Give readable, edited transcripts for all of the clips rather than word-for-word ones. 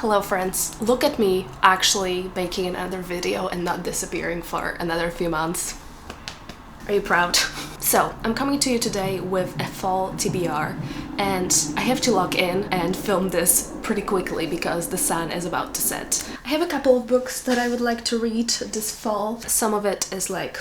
Hello friends, look at me actually making another video and not disappearing for another few months. Are you proud? So, I'm coming to you today with a fall TBR and I have to log in and film this pretty quickly because the sun is about to set. I have a couple of books that I would like to read this fall. Some of it is like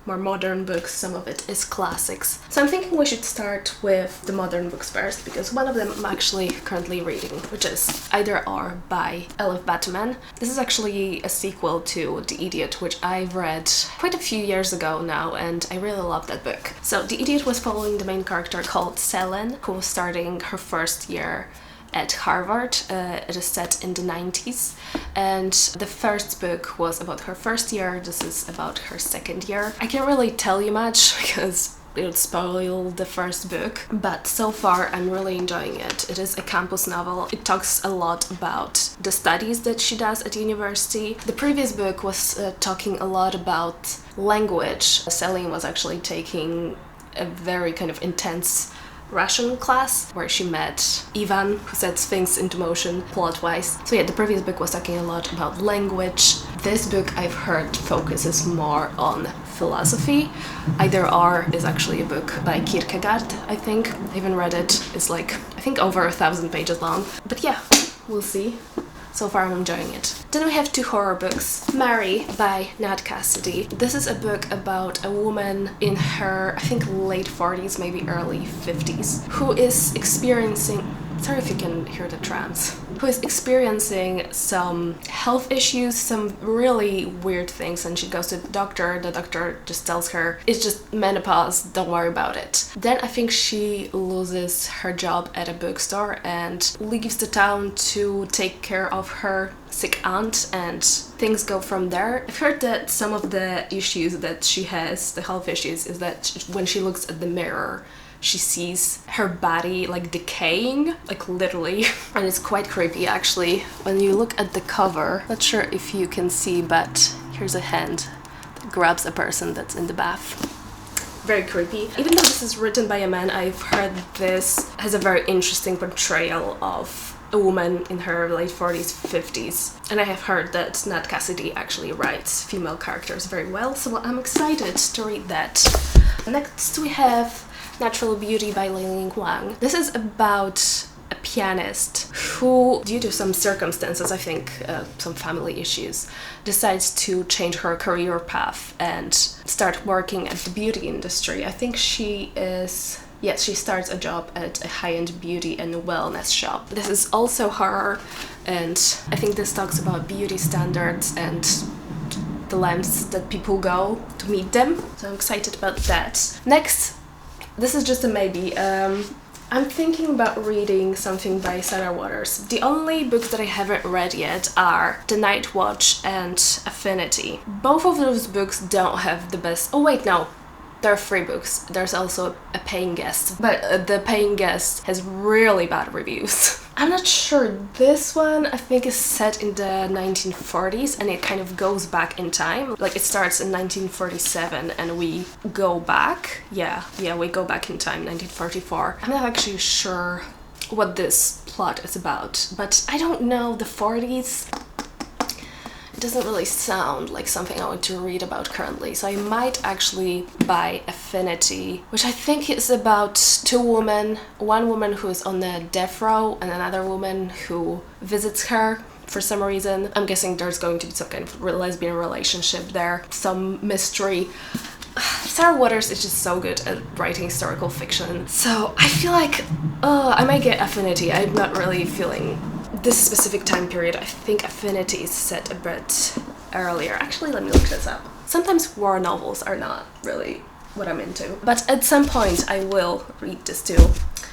more modern books, some of it is classics. So I'm thinking we should start with the modern books first because one of them I'm actually currently reading, which is Either Or by Elif Batuman. This is actually a sequel to The Idiot, which I've read quite a few years ago now and I really love that book. So The Idiot was following the main character called Selene, who was starting her first year at Harvard. It is set in the 90s and the first book was about her first year. This is about her second year. I can't really tell you much because it would spoil the first book, but so far I'm really enjoying it. It is a campus novel. It talks a lot about the studies that she does at university. The previous book was talking a lot about language. Selene was actually taking a very kind of intense Russian class where she met Ivan, who sets things into motion plot-wise. So yeah, the previous book was talking a lot about language. This book I've heard focuses more on philosophy. Either Or is actually a book by Kierkegaard, I think. I haven't read it. It's like, I think over 1,000 pages long. But yeah, we'll see. So far I'm enjoying it. Then we have two horror books. Mary by Nat Cassidy. This is a book about a woman in her, I think, late 40s, maybe early 50s, who is experiencing, sorry if you can hear the trams, who is experiencing some health issues, some really weird things, and she goes to the doctor just tells her, it's just menopause, don't worry about it. Then I think she loses her job at a bookstore and leaves the town to take care of her sick aunt and things go from there. I've heard that some of the issues that she has, the health issues, is that when she looks at the mirror, she sees her body like decaying, like literally, and it's quite creepy actually. When you look at the cover, not sure if you can see, but here's a hand that grabs a person that's in the bath. Very creepy. Even though this is written by a man, I've heard this has a very interesting portrayal of a woman in her late 40s, 50s. And I have heard that Nat Cassidy actually writes female characters very well, so I'm excited to read that. Next we have Natural Beauty by Ling Wang. This is about a pianist who, due to some circumstances, I think some family issues, decides to change her career path and start working at the beauty industry. I think she starts a job at a high-end beauty and wellness shop. This is also horror, and I think this talks about beauty standards and the lengths that people go to meet them. So I'm excited about that. Next, this is just a maybe. I'm thinking about reading something by Sarah Waters. The only books that I haven't read yet are The Night Watch and Affinity. Both of those books don't have the best... Oh wait, no. There are 3 books. There's also A Paying Guest, but The Paying Guest has really bad reviews. I'm not sure. This one I think is set in the 1940s and it kind of goes back in time. Like it starts in 1947 and we go back. Yeah, we go back in time, 1944. I'm not actually sure what this plot is about, but I don't know, the 40s. It doesn't really sound like something I want to read about currently, so I might actually buy Affinity, which I think is about 2 women, one woman who is on the death row and another woman who visits her for some reason. I'm guessing there's going to be some kind of lesbian relationship there, some mystery. Sarah Waters is just so good at writing historical fiction, so I feel like I might get Affinity. I'm not really feeling this specific time period. I think Affinity is set a bit earlier. Actually, let me look this up. Sometimes war novels are not really what I'm into, but at some point I will read this too.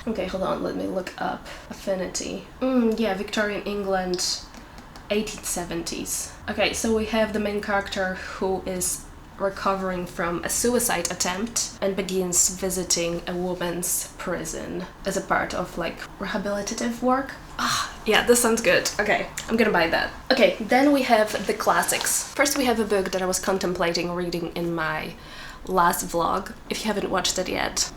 Okay, hold on, let me look up Affinity. Yeah, Victorian England, 1870s. Okay, so we have the main character who is recovering from a suicide attempt and begins visiting a woman's prison as a part of like rehabilitative work. Yeah, this sounds good. Okay, I'm gonna buy that. Okay, then we have the classics. First we have a book that I was contemplating reading in my last vlog. If you haven't watched it yet,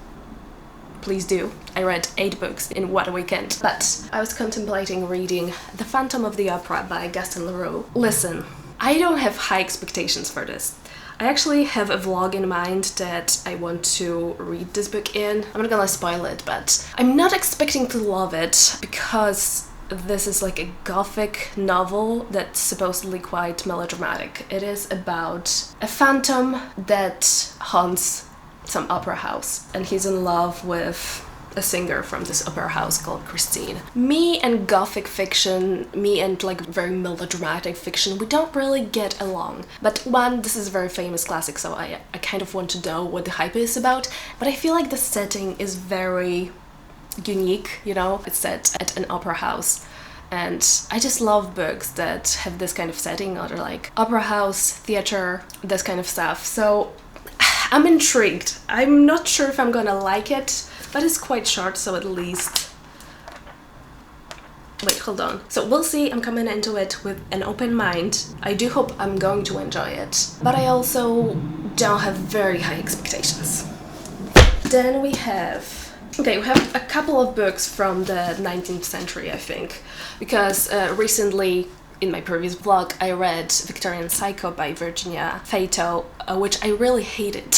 please do. I read 8 books in one weekend. But I was contemplating reading The Phantom of the Opera by Gaston Leroux. Listen, I don't have high expectations for this. I actually have a vlog in mind that I want to read this book in. I'm not gonna spoil it, but I'm not expecting to love it because this is like a gothic novel that's supposedly quite melodramatic. It is about a phantom that haunts some opera house, and he's in love with a singer from this opera house called Christine. Me and gothic fiction, me and like very melodramatic fiction, we don't really get along. But one, this is a very famous classic, so I kind of want to know what the hype is about, but I feel like the setting is very unique, you know? It's set at an opera house. And I just love books that have this kind of setting, or like opera house, theater, this kind of stuff. So I'm intrigued. I'm not sure if I'm gonna like it, but it's quite short, so at least... Wait, hold on. So we'll see. I'm coming into it with an open mind. I do hope I'm going to enjoy it, but I also don't have very high expectations. Then we have... Okay, we have a couple of books from the 19th century, I think, because recently, in my previous vlog, I read Victorian Psycho by Virginia Fato, which I really hated.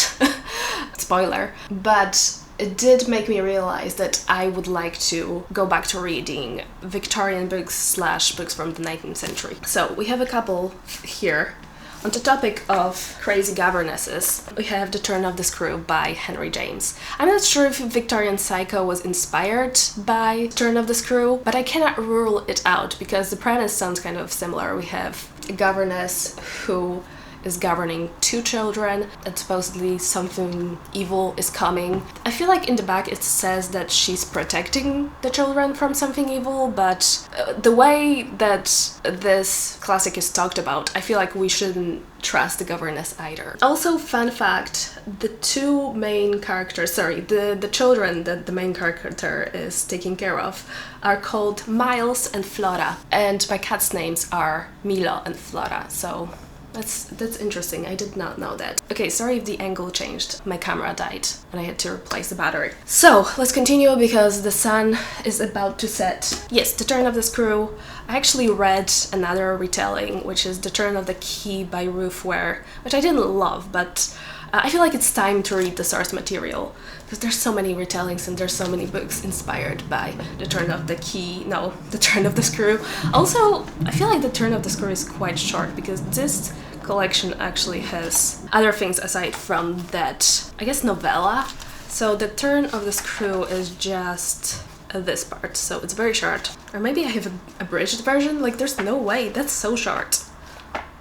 Spoiler. But it did make me realize that I would like to go back to reading Victorian books / books from the 19th century. So we have a couple here. On the topic of crazy governesses, we have The Turn of the Screw by Henry James. I'm not sure if Victorian Psycho was inspired by Turn of the Screw, but I cannot rule it out because the premise sounds kind of similar. We have a governess who is governing 2 children, and supposedly something evil is coming. I feel like in the back it says that she's protecting the children from something evil, but the way that this classic is talked about, I feel like we shouldn't trust the governess either. Also, fun fact, the 2 main characters, sorry, the children that the main character is taking care of are called Miles and Flora, and my cats' names are Milo and Flora, so that's interesting. I did not know that. Okay, sorry if the angle changed. My camera died and I had to replace the battery. So let's continue because the sun is about to set. Yes, The Turn of the Screw. I actually read another retelling, which is The Turn of the Key by Ruth Ware, which I didn't love, but I feel like it's time to read the source material because there's so many retellings and there's so many books inspired by The Turn of the Key, no, The Turn of the Screw. Also, I feel like The Turn of the Screw is quite short because this collection actually has other things aside from that, I guess, novella. So The Turn of the Screw is just this part, so it's very short. Or maybe I have a abridged version, like there's no way, that's so short.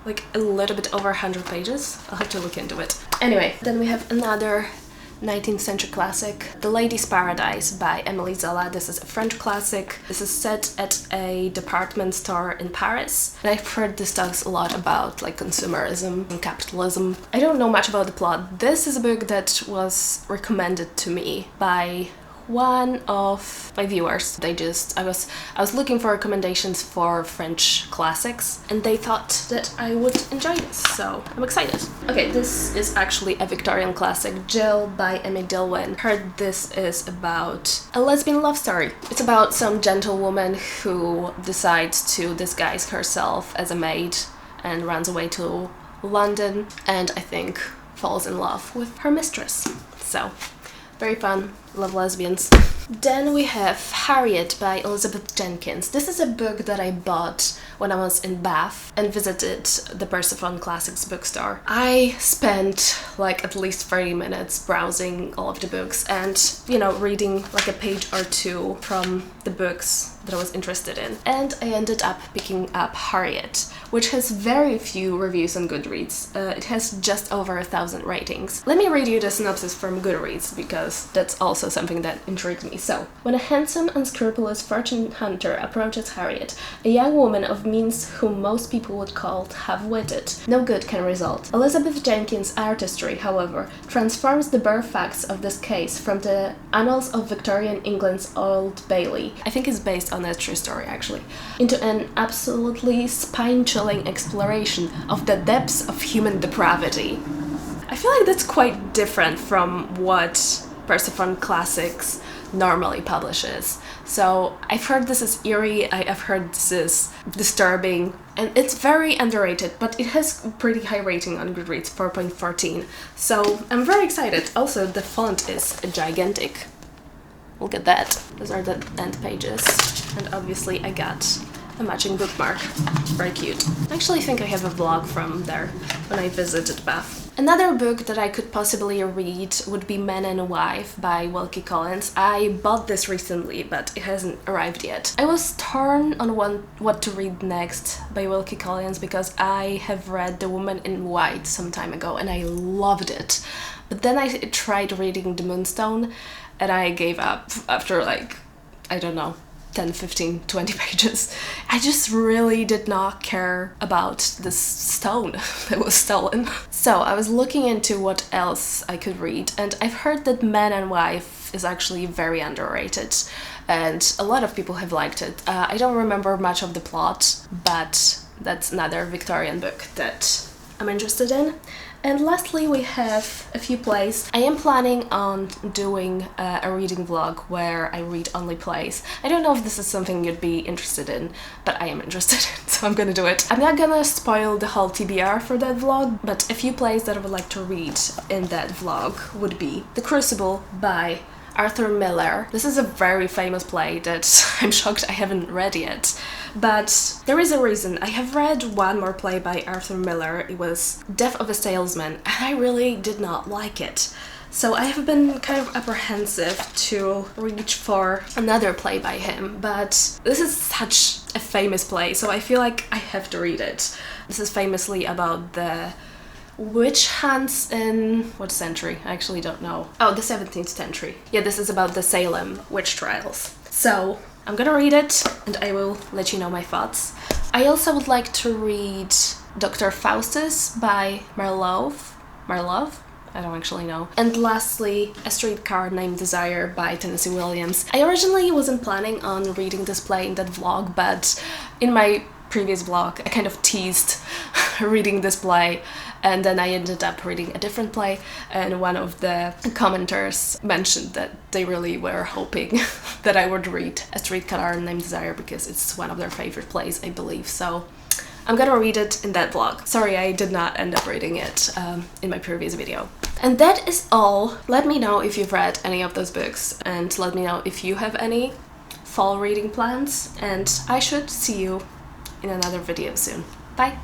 Like a little bit over 100 pages. I'll have to look into it. Anyway, then we have another 19th century classic, The Lady's Paradise by Émilie Zola. This is a French classic. This is set at a department store in Paris. And I've heard this talks a lot about like consumerism and capitalism. I don't know much about the plot. This is a book that was recommended to me by one of my viewers. I was looking for recommendations for French classics and they thought that I would enjoy this, so I'm excited. Okay, this is actually a Victorian classic, Jill by Emmy Dillwyn. Heard this is about a lesbian love story. It's about some gentlewoman who decides to disguise herself as a maid and runs away to London and I think falls in love with her mistress. So very fun, love lesbians. Then we have Harriet by Elizabeth Jenkins. This is a book that I bought when I was in Bath and visited the Persephone Classics bookstore. I spent like at least 30 minutes browsing all of the books and, you know, reading like a page or 2 from the books that I was interested in. And I ended up picking up Harriet, which has very few reviews on Goodreads. It has just over 1,000 ratings. Let me read you the synopsis from Goodreads because that's also something that intrigued me. So, when a handsome, unscrupulous fortune hunter approaches Harriet, a young woman of means whom most people would call half-witted, no good can result. Elizabeth Jenkins' artistry, however, transforms the bare facts of this case from the annals of Victorian England's Old Bailey, I think it's based on a true story actually, into an absolutely spine-chilling exploration of the depths of human depravity. I feel like that's quite different from what Persephone Classics normally publishes. So I've heard this is eerie, I've heard this is disturbing, and it's very underrated, but it has a pretty high rating on Goodreads, 4.14. So I'm very excited. Also, the font is gigantic. Look at that. Those are the end pages. And obviously I got a matching bookmark. Very cute. I actually think I have a vlog from there when I visited Bath. Another book that I could possibly read would be Man and Wife by Wilkie Collins. I bought this recently, but it hasn't arrived yet. I was torn on what to read next by Wilkie Collins because I have read The Woman in White some time ago and I loved it. But then I tried reading The Moonstone and I gave up after like, I don't know, 10, 15, 20 pages. I just really did not care about this stone that was stolen. So I was looking into what else I could read, and I've heard that Man and Wife is actually very underrated and a lot of people have liked it. I don't remember much of the plot, but that's another Victorian book that I'm interested in. And lastly, we have a few plays. I am planning on doing a reading vlog where I read only plays. I don't know if this is something you'd be interested in, but I am interested in, so I'm gonna do it. I'm not gonna spoil the whole TBR for that vlog, but a few plays that I would like to read in that vlog would be The Crucible by Arthur Miller. This is a very famous play that I'm shocked I haven't read yet, but there is a reason. I have read one more play by Arthur Miller. It was Death of a Salesman, and I really did not like it. So I have been kind of apprehensive to reach for another play by him, but this is such a famous play, so I feel like I have to read it. This is famously about the witch hunts in what century? I actually don't know. Oh, the 17th century. Yeah, this is about the Salem witch trials. So I'm gonna read it and I will let you know my thoughts. I also would like to read Dr. Faustus by Marlowe. I don't actually know. And lastly, A Streetcar Named Desire by Tennessee Williams. I originally wasn't planning on reading this play in that vlog, but in my previous vlog I kind of teased reading this play, and then I ended up reading a different play, and one of the commenters mentioned that they really were hoping that I would read A Streetcar Named Desire because it's one of their favorite plays, I believe. So I'm gonna read it in that vlog. Sorry, I did not end up reading it in my previous video. And that is all. Let me know if you've read any of those books, and let me know if you have any fall reading plans, and I should see you in another video soon. Bye!